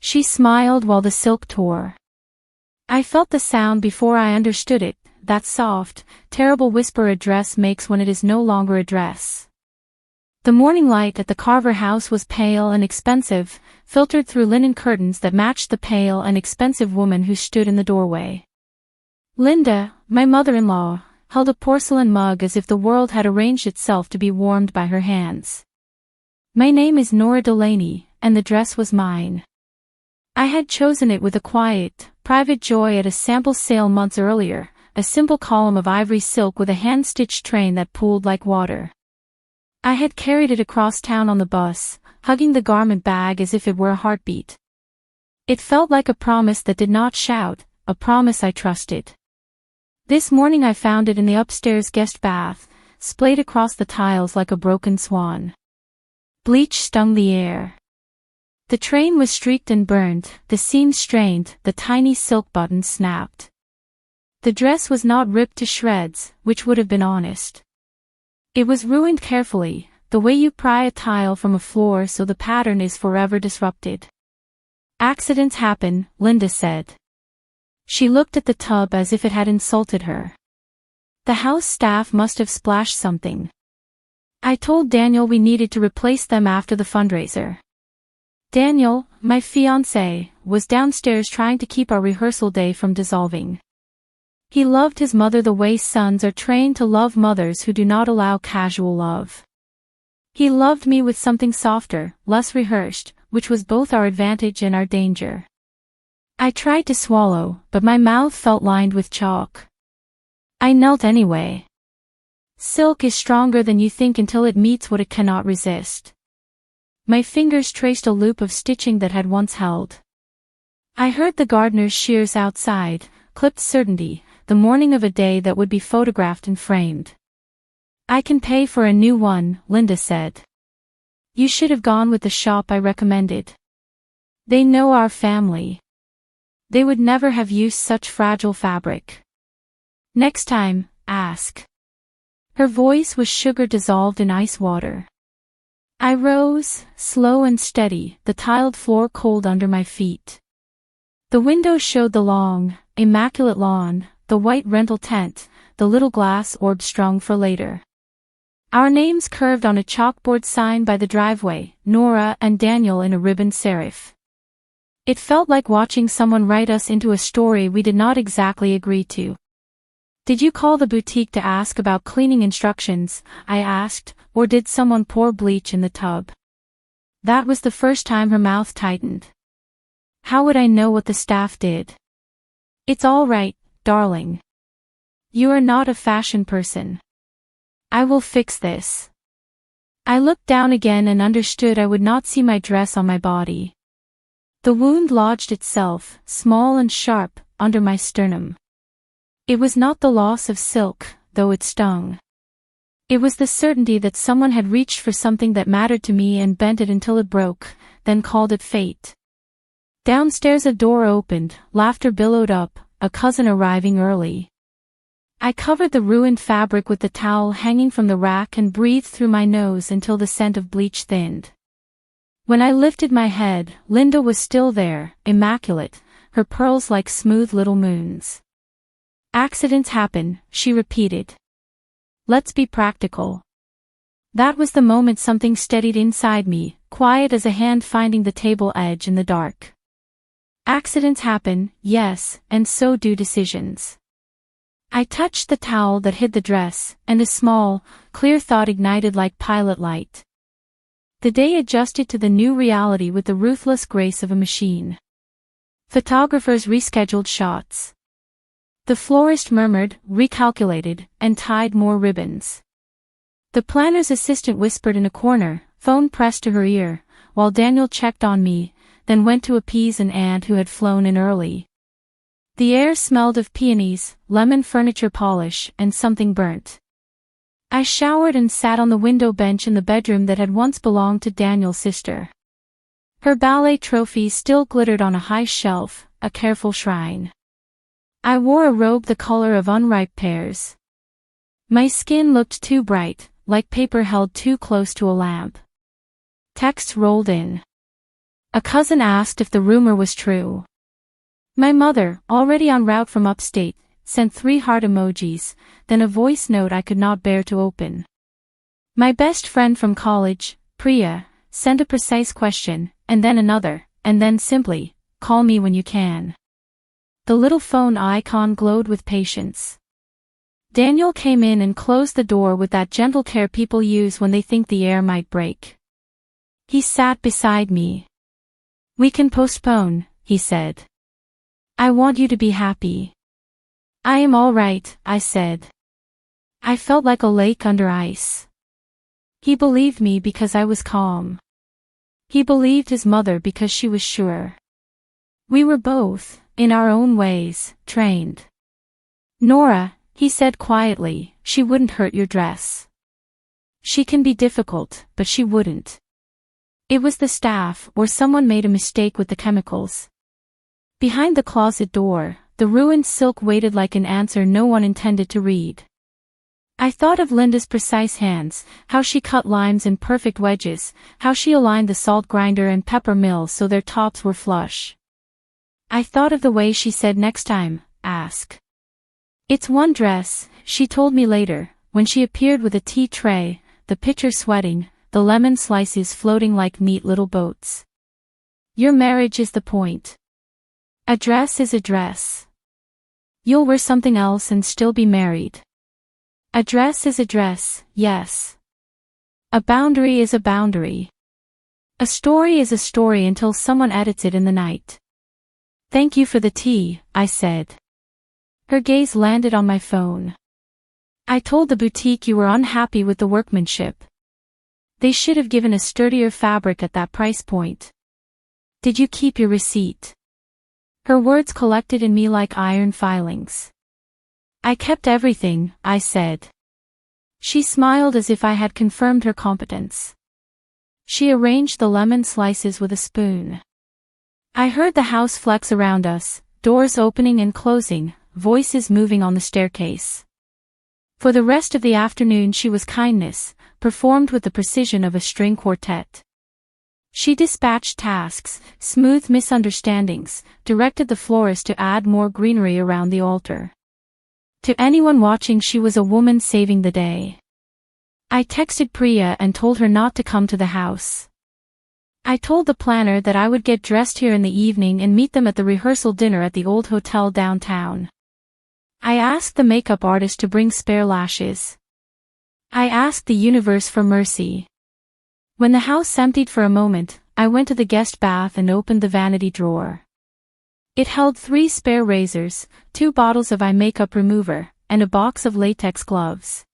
She smiled while the silk tore. I felt the sound before I understood it, that soft, terrible whisper a dress makes when it is no longer a dress. The morning light at the Carver house was pale and expensive, filtered through linen curtains that matched the pale and expensive woman who stood in the doorway. Linda, my mother-in-law, held a porcelain mug as if the world had arranged itself to be warmed by her hands. My name is Nora Delaney, and the dress was mine. I had chosen it with a quiet, private joy at a sample sale months earlier, a simple column of ivory silk with a hand-stitched train that pooled like water. I had carried it across town on the bus, hugging the garment bag as if it were a heartbeat. It felt like a promise that did not shout, a promise I trusted. This morning I found it in the upstairs guest bath, splayed across the tiles like a broken swan. Bleach stung the air. The train was streaked and burned, the seams strained, the tiny silk buttons snapped. The dress was not ripped to shreds, which would have been honest. It was ruined carefully, the way you pry a tile from a floor so the pattern is forever disrupted. Accidents happen, Linda said. She looked at the tub as if it had insulted her. The house staff must have splashed something. I told Daniel we needed to replace them after the fundraiser. Daniel, my fiancé, was downstairs trying to keep our rehearsal day from dissolving. He loved his mother the way sons are trained to love mothers who do not allow casual love. He loved me with something softer, less rehearsed, which was both our advantage and our danger. I tried to swallow, but my mouth felt lined with chalk. I knelt anyway. Silk is stronger than you think until it meets what it cannot resist. My fingers traced a loop of stitching that had once held. I heard the gardener's shears outside, clipped certainty, the morning of a day that would be photographed and framed. I can pay for a new one, Linda said. You should have gone with the shop I recommended. They know our family. They would never have used such fragile fabric. Next time, ask. Her voice was sugar dissolved in ice water. I rose, slow and steady, the tiled floor cold under my feet. The window showed the long, immaculate lawn, the white rental tent, the little glass orb strung for later. Our names curved on a chalkboard sign by the driveway, Nora and Daniel in a ribbon serif. It felt like watching someone write us into a story we did not exactly agree to. Did you call the boutique to ask about cleaning instructions, I asked, or did someone pour bleach in the tub? That was the first time her mouth tightened. How would I know what the staff did? It's all right, darling. You are not a fashion person. I will fix this. I looked down again and understood I would not see my dress on my body. The wound lodged itself, small and sharp, under my sternum. It was not the loss of silk, though it stung. It was the certainty that someone had reached for something that mattered to me and bent it until it broke, then called it fate. Downstairs a door opened, laughter billowed up, a cousin arriving early. I covered the ruined fabric with the towel hanging from the rack and breathed through my nose until the scent of bleach thinned. When I lifted my head, Linda was still there, immaculate, her pearls like smooth little moons. Accidents happen, she repeated. Let's be practical. That was the moment something steadied inside me, quiet as a hand finding the table edge in the dark. Accidents happen, yes, and so do decisions. I touched the towel that hid the dress, and a small, clear thought ignited like pilot light. The day adjusted to the new reality with the ruthless grace of a machine. Photographers rescheduled shots. The florist murmured, recalculated, and tied more ribbons. The planner's assistant whispered in a corner, phone pressed to her ear, while Daniel checked on me, then went to appease an aunt who had flown in early. The air smelled of peonies, lemon furniture polish, and something burnt. I showered and sat on the window bench in the bedroom that had once belonged to Daniel's sister. Her ballet trophies still glittered on a high shelf, a careful shrine. I wore a robe the color of unripe pears. My skin looked too bright, like paper held too close to a lamp. Texts rolled in. A cousin asked if the rumor was true. My mother, already en route from upstate, sent 3 heart emojis, then a voice note I could not bear to open. My best friend from college, Priya, sent a precise question, and then another, and then simply, "Call me when you can." The little phone icon glowed with patience. Daniel came in and closed the door with that gentle care people use when they think the air might break. He sat beside me. "We can postpone," he said. "I want you to be happy." "I am all right," I said. I felt like a lake under ice. He believed me because I was calm. He believed his mother because she was sure. We were both, in our own ways, trained. "Nora," he said quietly, "she wouldn't hurt your dress. She can be difficult, but she wouldn't. It was the staff or someone made a mistake with the chemicals." Behind the closet door, the ruined silk waited like an answer no one intended to read. I thought of Linda's precise hands, how she cut limes in perfect wedges, how she aligned the salt grinder and pepper mill so their tops were flush. I thought of the way she said next time, ask. "It's one dress," she told me later, when she appeared with a tea tray, the pitcher sweating, the lemon slices floating like neat little boats. "Your marriage is the point. A dress is a dress. You'll wear something else and still be married. A dress is a dress, yes. A boundary is a boundary. A story is a story until someone edits it in the night." "Thank you for the tea," I said. Her gaze landed on my phone. "I told the boutique you were unhappy with the workmanship. They should have given a sturdier fabric at that price point. Did you keep your receipt?" Her words collected in me like iron filings. "I kept everything," I said. She smiled as if I had confirmed her competence. She arranged the lemon slices with a spoon. I heard the house flex around us, doors opening and closing, voices moving on the staircase. For the rest of the afternoon she was kindness, performed with the precision of a string quartet. She dispatched tasks, smoothed misunderstandings, directed the florist to add more greenery around the altar. To anyone watching, she was a woman saving the day. I texted Priya and told her not to come to the house. I told the planner that I would get dressed here in the evening and meet them at the rehearsal dinner at the old hotel downtown. I asked the makeup artist to bring spare lashes. I asked the universe for mercy. When the house emptied for a moment, I went to the guest bath and opened the vanity drawer. It held 3 spare razors, 2 bottles of eye makeup remover, and a box of latex gloves.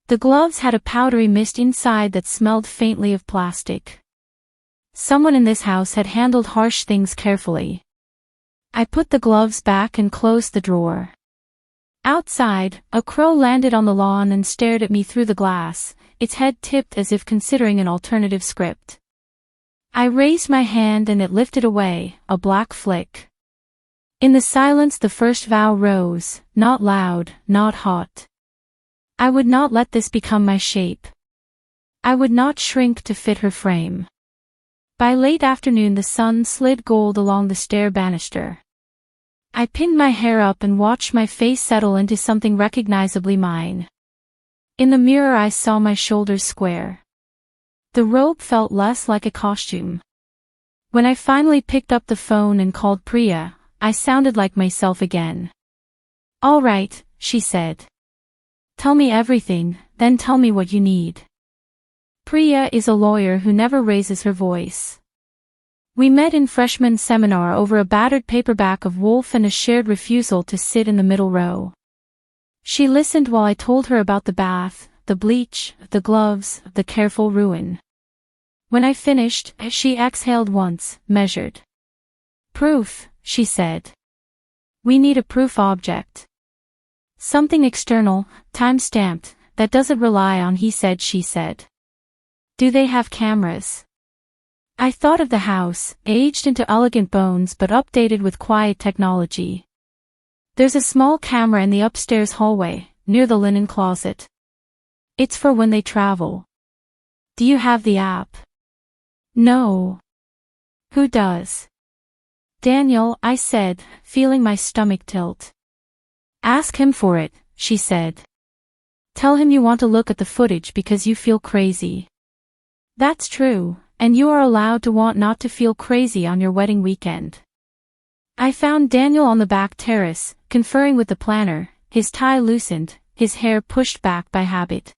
The gloves had a powdery mist inside that smelled faintly of plastic. Someone in this house had handled harsh things carefully. I put the gloves back and closed the drawer. Outside, a crow landed on the lawn and stared at me through the glass, its head tipped as if considering an alternative script. I raised my hand and it lifted away, a black flick. In the silence the first vow rose, not loud, not hot. I would not let this become my shape. I would not shrink to fit her frame. By late afternoon the sun slid gold along the stair banister. I pinned my hair up and watched my face settle into something recognizably mine. In the mirror I saw my shoulders square. The robe felt less like a costume. When I finally picked up the phone and called Priya, I sounded like myself again. "All right," she said. "Tell me everything, then tell me what you need." Priya is a lawyer who never raises her voice. We met in freshman seminar over a battered paperback of Wolf and a shared refusal to sit in the middle row. She listened while I told her about the bath, the bleach, the gloves, the careful ruin. When I finished, she exhaled once, measured. "Proof," she said. "We need a proof object. Something external, time-stamped, that doesn't rely on he said she said." "Do they have cameras?" I thought of the house, aged into elegant bones but updated with quiet technology. "There's a small camera in the upstairs hallway, near the linen closet. It's for when they travel." "Do you have the app?" "No." Who does? Daniel, I said, feeling my stomach tilt. Ask him for it, she said. Tell him you want to look at the footage because you feel crazy. That's true, and you are allowed to want not to feel crazy on your wedding weekend. I found Daniel on the back terrace, conferring with the planner, his tie loosened, his hair pushed back by habit.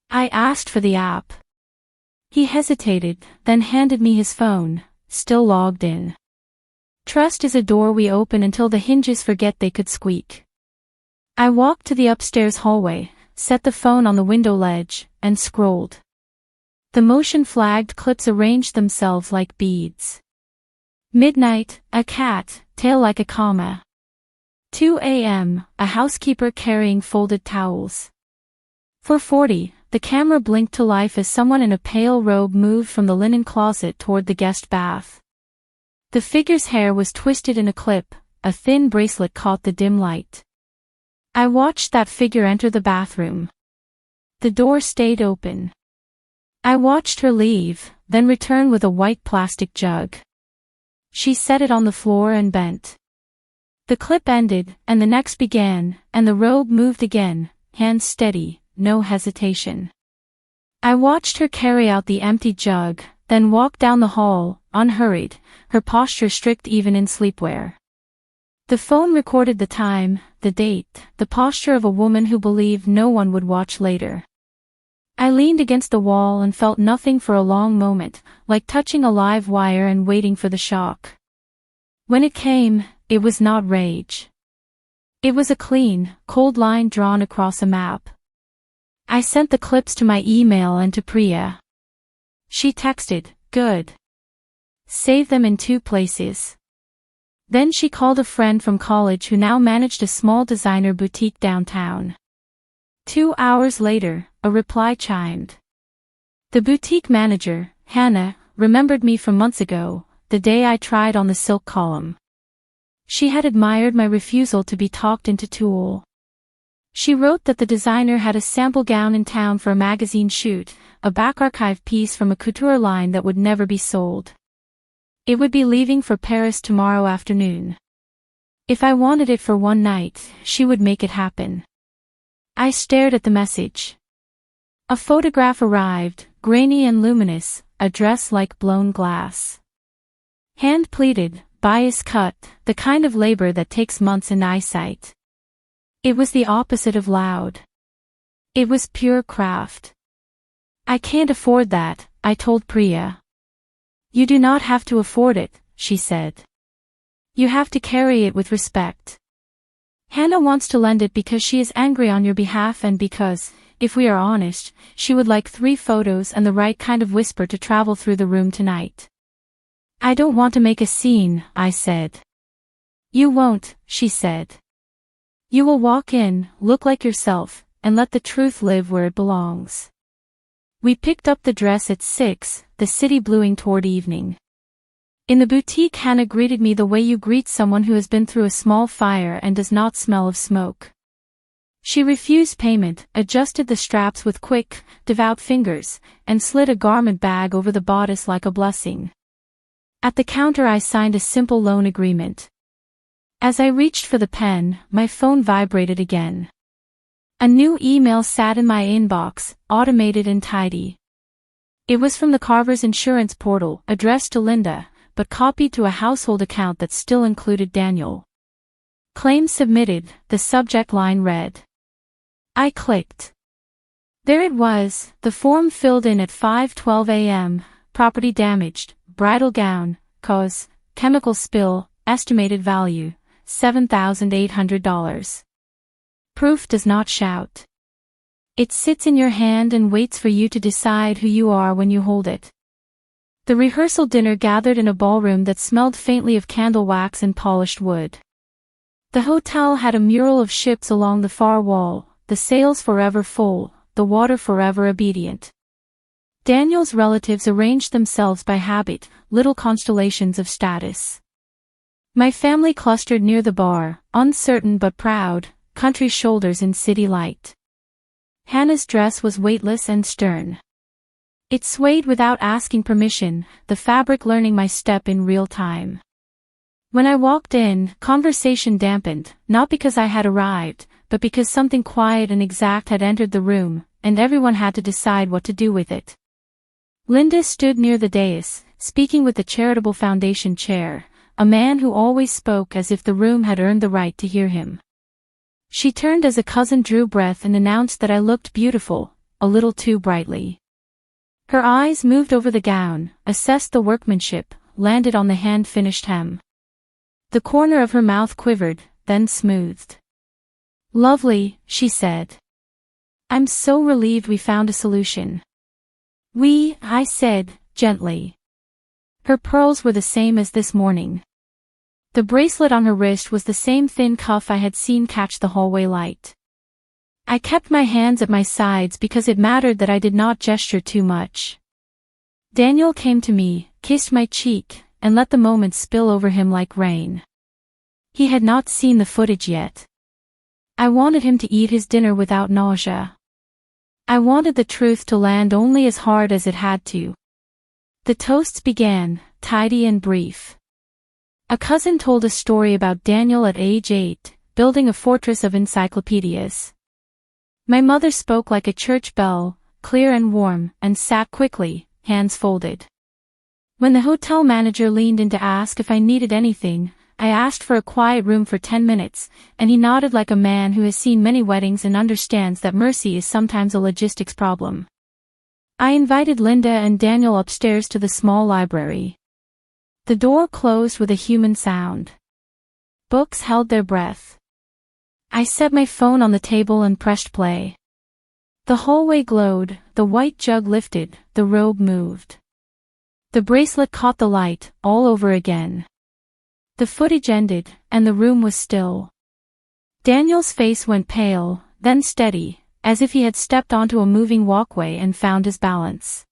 I asked for the app. He hesitated, then handed me his phone, still logged in. Trust is a door we open until the hinges forget they could squeak. I walked to the upstairs hallway, set the phone on the window ledge, and scrolled. The motion-flagged clips arranged themselves like beads. Midnight, a cat, tail like a comma. 2 a.m., a housekeeper carrying folded towels. 4:40, the camera blinked to life as someone in a pale robe moved from the linen closet toward the guest bath. The figure's hair was twisted in a clip, a thin bracelet caught the dim light. I watched that figure enter the bathroom. The door stayed open. I watched her leave, then return with a white plastic jug. She set it on the floor and bent. The clip ended, and the next began, and the robe moved again, hands steady, no hesitation. I watched her carry out the empty jug, then walk down the hall, unhurried, her posture strict even in sleepwear. The phone recorded the time, the date, the posture of a woman who believed no one would watch later. I leaned against the wall and felt nothing for a long moment, like touching a live wire and waiting for the shock. When it came, it was not rage. It was a clean, cold line drawn across a map. I sent the clips to my email and to Priya. She texted, "Good. Save them in 2 places." Then she called a friend from college who now managed a small designer boutique downtown. 2 hours later, a reply chimed. The boutique manager, Hannah, remembered me from months ago, the day I tried on the silk column. She had admired my refusal to be talked into tulle. She wrote that the designer had a sample gown in town for a magazine shoot, a back archive piece from a couture line that would never be sold. It would be leaving for Paris tomorrow afternoon. If I wanted it for one night, she would make it happen. I stared at the message. A photograph arrived, grainy and luminous, a dress like blown glass. Hand-pleated, bias-cut, the kind of labor that takes months in eyesight. It was the opposite of loud. It was pure craft. I can't afford that, I told Priya. You do not have to afford it, she said. You have to carry it with respect. Hannah wants to lend it because she is angry on your behalf and because, if we are honest, she would like 3 photos and the right kind of whisper to travel through the room tonight. I don't want to make a scene, I said. You won't, she said. You will walk in, look like yourself, and let the truth live where it belongs. We picked up the dress at 6, the city bluing toward evening. In the boutique, Hannah greeted me the way you greet someone who has been through a small fire and does not smell of smoke. She refused payment, adjusted the straps with quick, devout fingers, and slid a garment bag over the bodice like a blessing. At the counter I signed a simple loan agreement. As I reached for the pen, my phone vibrated again. A new email sat in my inbox, automated and tidy. It was from the Carver's insurance portal, addressed to Linda, but copied to a household account that still included Daniel. Claim submitted, the subject line read. I clicked. There it was, the form filled in at 5:12 a.m., property damaged, bridal gown, cause, chemical spill, estimated value, $7,800. Proof does not shout. It sits in your hand and waits for you to decide who you are when you hold it. The rehearsal dinner gathered in a ballroom that smelled faintly of candle wax and polished wood. The hotel had a mural of ships along the far wall, the sails forever full, the water forever obedient. Daniel's relatives arranged themselves by habit, little constellations of status. My family clustered near the bar, uncertain but proud, country shoulders in city light. Hannah's dress was weightless and stern. It swayed without asking permission, the fabric learning my step in real time. When I walked in, conversation dampened, not because I had arrived, but because something quiet and exact had entered the room, and everyone had to decide what to do with it. Linda stood near the dais, speaking with the Charitable Foundation chair, a man who always spoke as if the room had earned the right to hear him. She turned as a cousin drew breath and announced that I looked beautiful, a little too brightly. Her eyes moved over the gown, assessed the workmanship, landed on the hand-finished hem. The corner of her mouth quivered, then smoothed. "Lovely," she said. "I'm so relieved we found a solution." I said, gently. Her pearls were the same as this morning. The bracelet on her wrist was the same thin cuff I had seen catch the hallway light. I kept my hands at my sides because it mattered that I did not gesture too much. Daniel came to me, kissed my cheek, and let the moment spill over him like rain. He had not seen the footage yet. I wanted him to eat his dinner without nausea. I wanted the truth to land only as hard as it had to. The toasts began, tidy and brief. A cousin told a story about Daniel at age 8, building a fortress of encyclopedias. My mother spoke like a church bell, clear and warm, and sat quickly, hands folded. When the hotel manager leaned in to ask if I needed anything, I asked for a quiet room for 10 minutes, and he nodded like a man who has seen many weddings and understands that mercy is sometimes a logistics problem. I invited Linda and Daniel upstairs to the small library. The door closed with a human sound. Books held their breath. I set my phone on the table and pressed play. The hallway glowed, the white jug lifted, the robe moved. The bracelet caught the light, all over again. The footage ended, and the room was still. Daniel's face went pale, then steady, as if he had stepped onto a moving walkway and found his balance.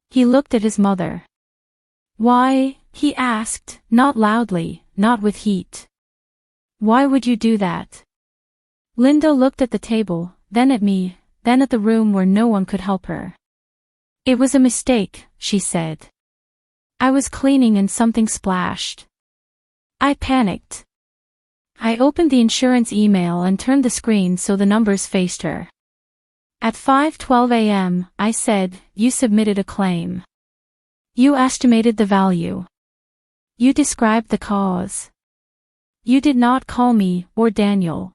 He looked at his mother. "Why?" he asked, not loudly, not with heat. "Why would you do that?" Linda looked at the table, then at me, then at the room where no one could help her. "It was a mistake," she said. "I was cleaning and something splashed." I panicked. I opened the insurance email and turned the screen so the numbers faced her. At 5:12 a.m., I said, "You submitted a claim. You estimated the value. You described the cause. You did not call me, or Daniel."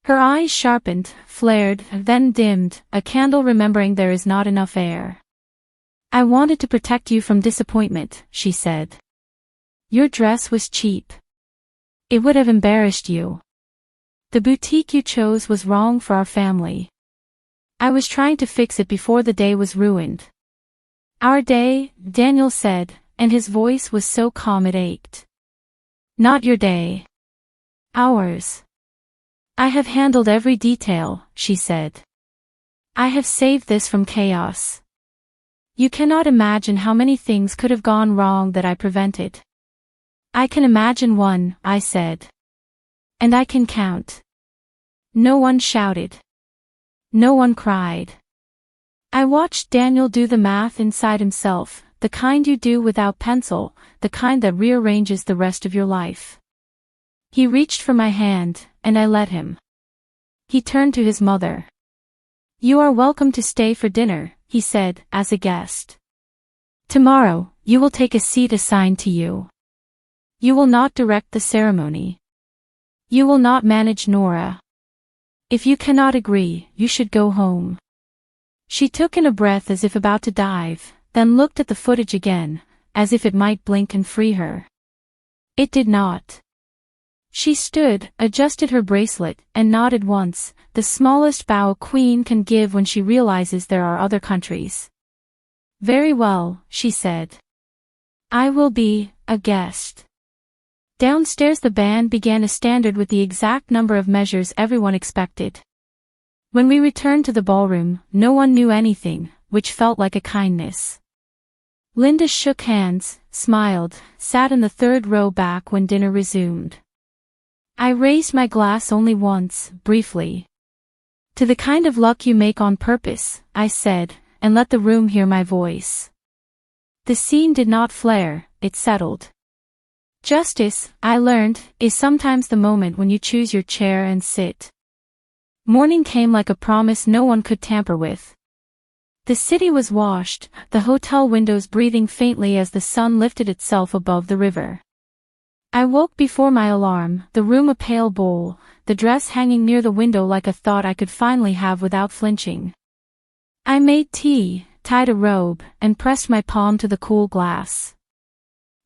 Her eyes sharpened, flared, then dimmed, a candle remembering there is not enough air. "I wanted to protect you from disappointment," she said. "Your dress was cheap. It would have embarrassed you. The boutique you chose was wrong for our family. I was trying to fix it before the day was ruined." "Our day," Daniel said, and his voice was so calm it ached. "Not your day. Ours. I have handled every detail," she said. "I have saved this from chaos. You cannot imagine how many things could have gone wrong that I prevented." "I can imagine one," I said. "And I can count." No one shouted. No one cried. I watched Daniel do the math inside himself, the kind you do without pencil, the kind that rearranges the rest of your life. He reached for my hand, and I let him. He turned to his mother. "You are welcome to stay for dinner," he said, as a guest. "Tomorrow, you will take a seat assigned to you. You will not direct the ceremony. You will not manage Nora. If you cannot agree, you should go home." She took in a breath as if about to dive, then looked at the footage again, as if it might blink and free her. It did not. She stood, adjusted her bracelet, and nodded once, the smallest bow a queen can give when she realizes there are other countries. "Very well," she said. "I will be a guest." Downstairs the band began a standard with the exact number of measures everyone expected. When we returned to the ballroom, no one knew anything, which felt like a kindness. Linda shook hands, smiled, sat in the third row back when dinner resumed. I raised my glass only once, briefly. "To the kind of luck you make on purpose," I said, and let the room hear my voice. The scene did not flare, it settled. Justice, I learned, is sometimes the moment when you choose your chair and sit. Morning came like a promise no one could tamper with. The city was washed, the hotel windows breathing faintly as the sun lifted itself above the river. I woke before my alarm, the room a pale bowl, the dress hanging near the window like a thought I could finally have without flinching. I made tea, tied a robe, and pressed my palm to the cool glass.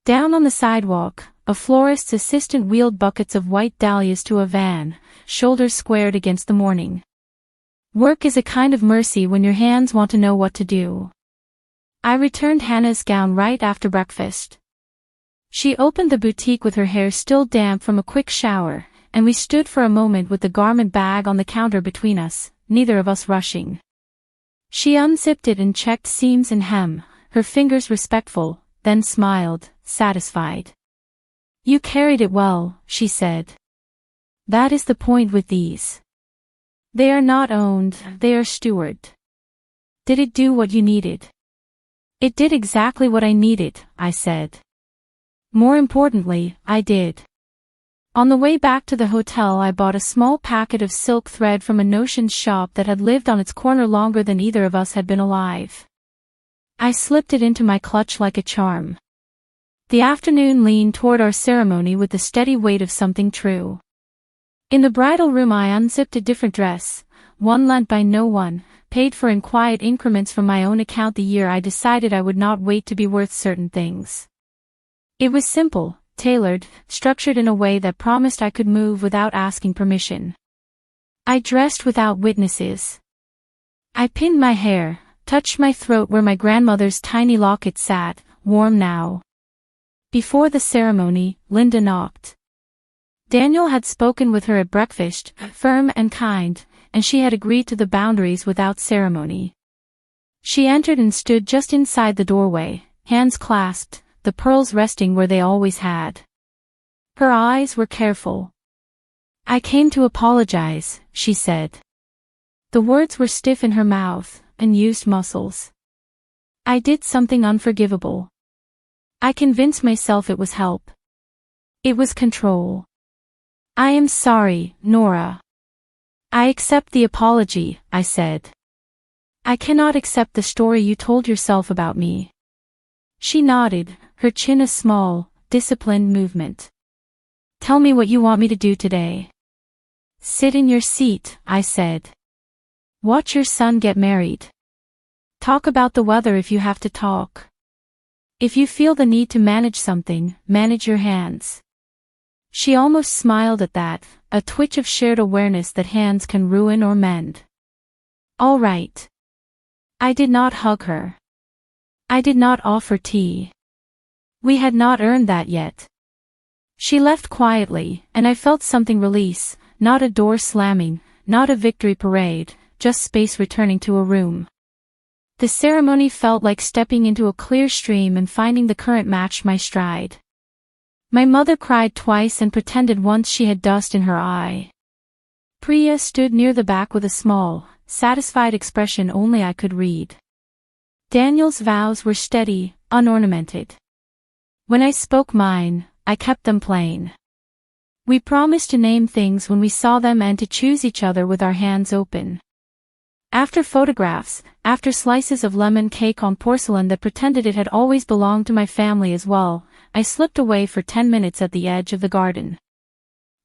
Down on the sidewalk, a florist's assistant wheeled buckets of white dahlias to a van, shoulders squared against the morning. Work is a kind of mercy when your hands want to know what to do. I returned Hannah's gown right after breakfast. She opened the boutique with her hair still damp from a quick shower, and we stood for a moment with the garment bag on the counter between us, neither of us rushing. She unzipped it and checked seams and hem, her fingers respectful, then smiled, satisfied. "You carried it well," she said. "That is the point with these. They are not owned, they are stewarded." "Did it do what you needed?" "It did exactly what I needed," I said. "More importantly, I did." On the way back to the hotel I bought a small packet of silk thread from a notions shop that had lived on its corner longer than either of us had been alive. I slipped it into my clutch like a charm. The afternoon leaned toward our ceremony with the steady weight of something true. In the bridal room I unzipped a different dress, one lent by no one, paid for in quiet increments from my own account the year I decided I would not wait to be worth certain things. It was simple, tailored, structured in a way that promised I could move without asking permission. I dressed without witnesses. I pinned my hair, touched my throat where my grandmother's tiny locket sat, warm now. Before the ceremony, Linda knocked. Daniel had spoken with her at breakfast, firm and kind, and she had agreed to the boundaries without ceremony. She entered and stood just inside the doorway, hands clasped, the pearls resting where they always had. Her eyes were careful. "I came to apologize," she said. The words were stiff in her mouth, unused muscles. "I did something unforgivable. I convinced myself it was help. It was control. I am sorry, Nora. I accept the apology," I said. "I cannot accept the story you told yourself about me." She nodded, her chin a small, disciplined movement. "Tell me what you want me to do today." "Sit in your seat," I said. "Watch your son get married. Talk about the weather if you have to talk. If you feel the need to manage something, manage your hands." She almost smiled at that, a twitch of shared awareness that hands can ruin or mend. "All right." I did not hug her. I did not offer tea. We had not earned that yet. She left quietly, and I felt something release, not a door slamming, not a victory parade, just space returning to a room. The ceremony felt like stepping into a clear stream and finding the current matched my stride. My mother cried twice and pretended once she had dust in her eye. Priya stood near the back with a small, satisfied expression only I could read. Daniel's vows were steady, unornamented. When I spoke mine, I kept them plain. We promised to name things when we saw them and to choose each other with our hands open. After photographs, after slices of lemon cake on porcelain that pretended it had always belonged to my family as well, I slipped away for 10 minutes at the edge of the garden.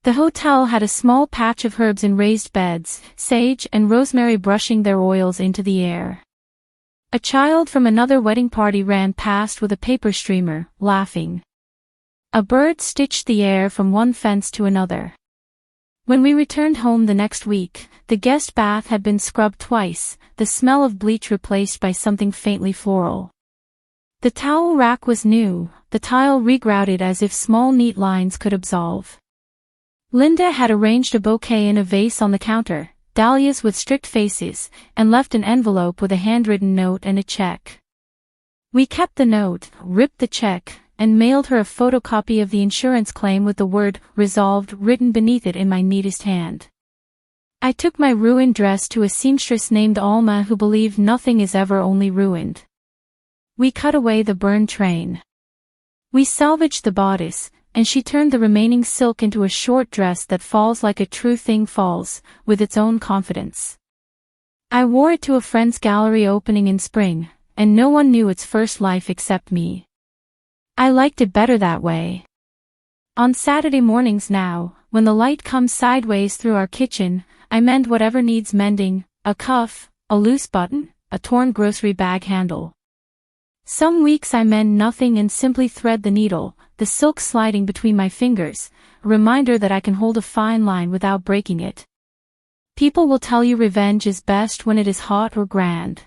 The hotel had a small patch of herbs in raised beds, sage and rosemary brushing their oils into the air. A child from another wedding party ran past with a paper streamer, laughing. A bird stitched the air from one fence to another. When we returned home the next week, the guest bath had been scrubbed twice, the smell of bleach replaced by something faintly floral. The towel rack was new, the tile regrouted as if small neat lines could absolve. Linda had arranged a bouquet in a vase on the counter, dahlias with strict faces, and left an envelope with a handwritten note and a check. We kept the note, ripped the check, and mailed her a photocopy of the insurance claim with the word "resolved" written beneath it in my neatest hand. I took my ruined dress to a seamstress named Alma who believed nothing is ever only ruined. We cut away the burned train. We salvaged the bodice, and she turned the remaining silk into a short dress that falls like a true thing falls, with its own confidence. I wore it to a friend's gallery opening in spring, and no one knew its first life except me. I liked it better that way. On Saturday mornings now, when the light comes sideways through our kitchen, I mend whatever needs mending, a cuff, a loose button, a torn grocery bag handle. Some weeks I mend nothing and simply thread the needle, the silk sliding between my fingers, a reminder that I can hold a fine line without breaking it. People will tell you revenge is best when it is hot or grand.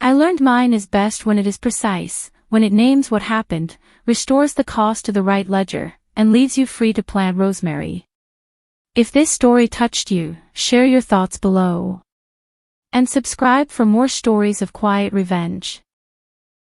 I learned mine is best when it is precise, when it names what happened, restores the cost to the right ledger, and leaves you free to plant rosemary. If this story touched you, share your thoughts below. And subscribe for more stories of quiet revenge.